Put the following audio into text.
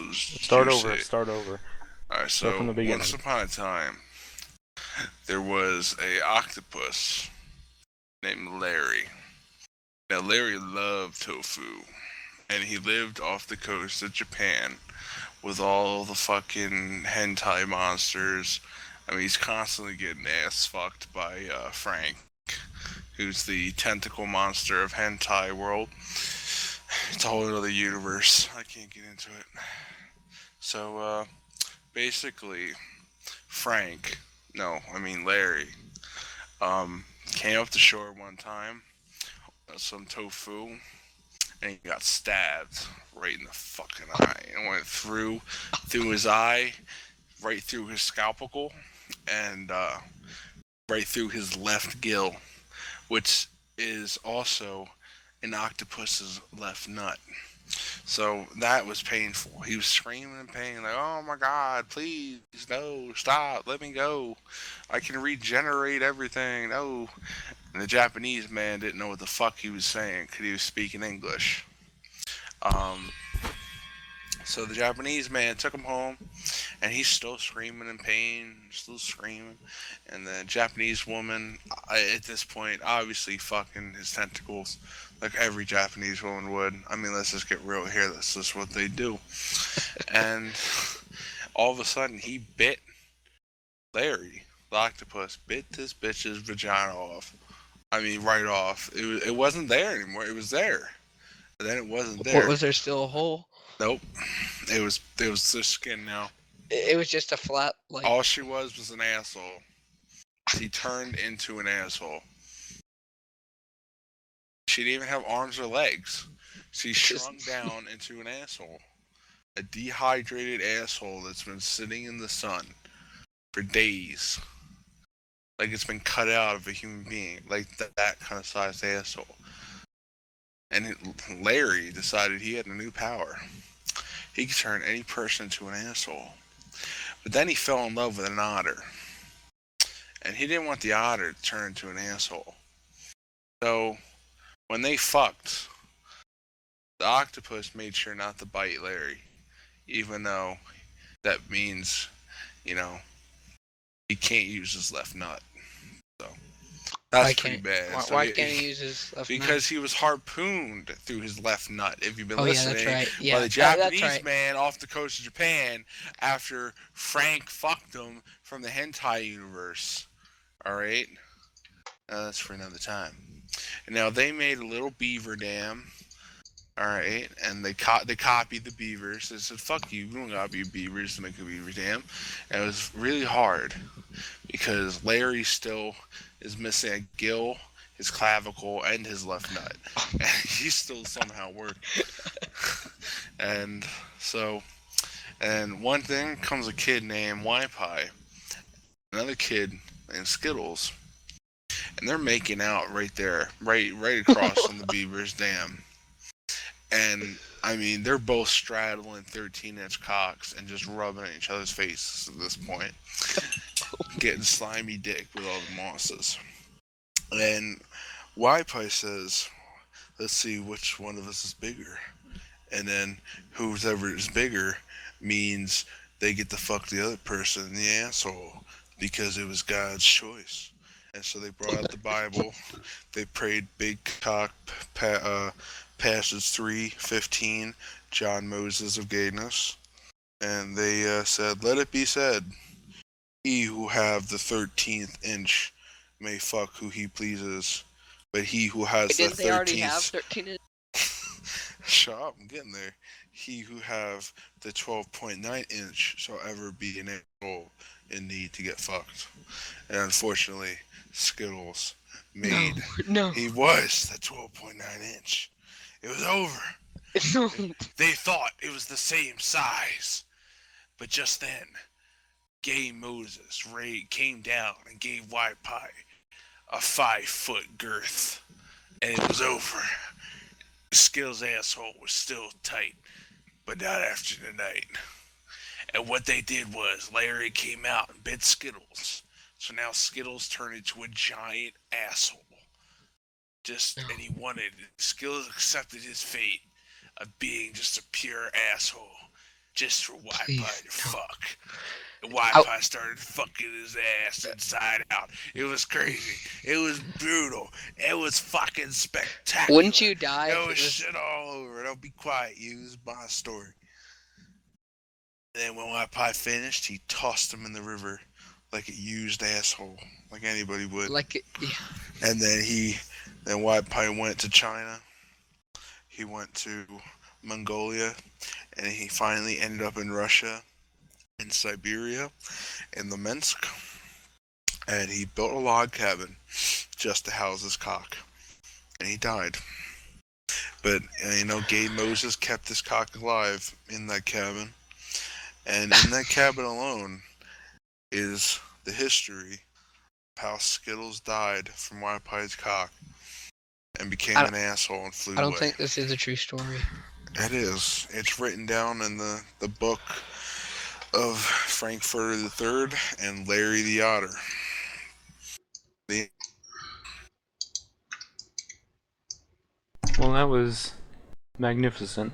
goes. Start You over. say. Start over. Alright, Start from so the once beginning. upon a time, there was a octopus named Larry. Now Larry loved tofu, and he lived off the coast of Japan with all the fucking hentai monsters. I mean, he's constantly getting ass fucked by Frank, who's the tentacle monster of hentai world. It's a whole other universe. I can't get into it. So, basically, Frank, no, I mean Larry, came up the shore one time, some tofu, and he got stabbed right in the fucking eye. It went through his eye, right through his scalpel, and right through his left gill, which is also an octopus's left nut. So that was painful. He was screaming in pain, like, "Oh my God, please, no, stop, let me go. I can regenerate everything, no." And the Japanese man didn't know what the fuck he was saying because he was speaking English. Um, so the Japanese man took him home, and he's still screaming in pain, still screaming. And the Japanese woman, at this point, obviously fucking his tentacles, like every Japanese woman would. I mean, let's just get real here. That's just what they do. And all of a sudden, he bit Larry, the octopus, bit this bitch's vagina off. I mean, right off. It wasn't there anymore. It was there, but then it wasn't What, there. was there still a hole? Nope. It was just skin now. It was just a flat, like. All she was an asshole. She turned into an asshole. She didn't even have arms or legs. She shrunk down into an asshole. A dehydrated asshole that's been sitting in the sun for days. Like it's been cut out of a human being. Like that kind of sized asshole. And Larry decided he had a new power. He could turn any person into an asshole. But then he fell in love with an otter. And he didn't want the otter to turn into an asshole. So when they fucked, the octopus made sure not to bite Larry, even though that means, you know, he can't use his left nut. So that's pretty bad. So Why can't he use his left nut? because he was harpooned through his left nut. If you've been Oh yeah, listening, that's right. by Yeah, the that's Japanese right. man off the coast of Japan after Frank fucked him from the hentai universe. All right, that's for another time. And now they made a little beaver dam. All right, and they copied the beavers. They said, "Fuck you, we don't gotta be beavers to make a beaver dam." And it was really hard because Larry still is missing a gill, his clavicle, and his left nut, and he's still somehow working. And so, and one thing comes a kid named Pie, another kid named Skittles, and they're making out right there, right across from the beaver's dam. And I mean, they're both straddling 13-inch cocks and just rubbing at each other's faces at this point, getting slimy dick with all the mosses. And Pie says, "Let's see which one of us is bigger." And then whoever is bigger means they get to fuck the other person in the asshole because it was God's choice. And so they brought out the Bible. They prayed big cock passage 3:15, John Moses of gayness, and they said, "Let it be said, he who have the 13th inch may fuck who he pleases, but he who has the Didn't they already have 13th." 13 Shut up, I'm getting there. "He who have the 12.9-inch shall ever be an asshole in need to get fucked." And unfortunately, Skittles made. No. He was the 12.9-inch. It was over. No. They thought it was the same size. But just then, gay Moses came down and gave Pie a 5-foot girth. And it was over. Skittles' asshole was still tight, but not after tonight. And what they did was Larry came out and bit Skittles. So now Skittles turned into a giant asshole. And he wanted, Skittles accepted his fate of being just a pure asshole. just for White Please, Pie to no. fuck. And White Ow. Pie started fucking his ass inside out. It was crazy. It was brutal. It was fucking spectacular. Wouldn't you die There if was it was... shit all over. Don't be quiet. You. This is my story. And then when White Pie finished, he tossed him in the river like a used asshole, like anybody would. Like, yeah. And then White Pie went to China. He went to Mongolia, and he finally ended up in Russia, in Siberia, in the Minsk. And he built a log cabin just to house his cock. And he died. But, Gabe Moses kept his cock alive in that cabin. And in that cabin alone is the history of how Skittles died from White Pie's cock and became an asshole and flew away. I don't think this is a true story. It is. It's written down in the book of Frankfurter III and Larry the Otter. Well, that was magnificent.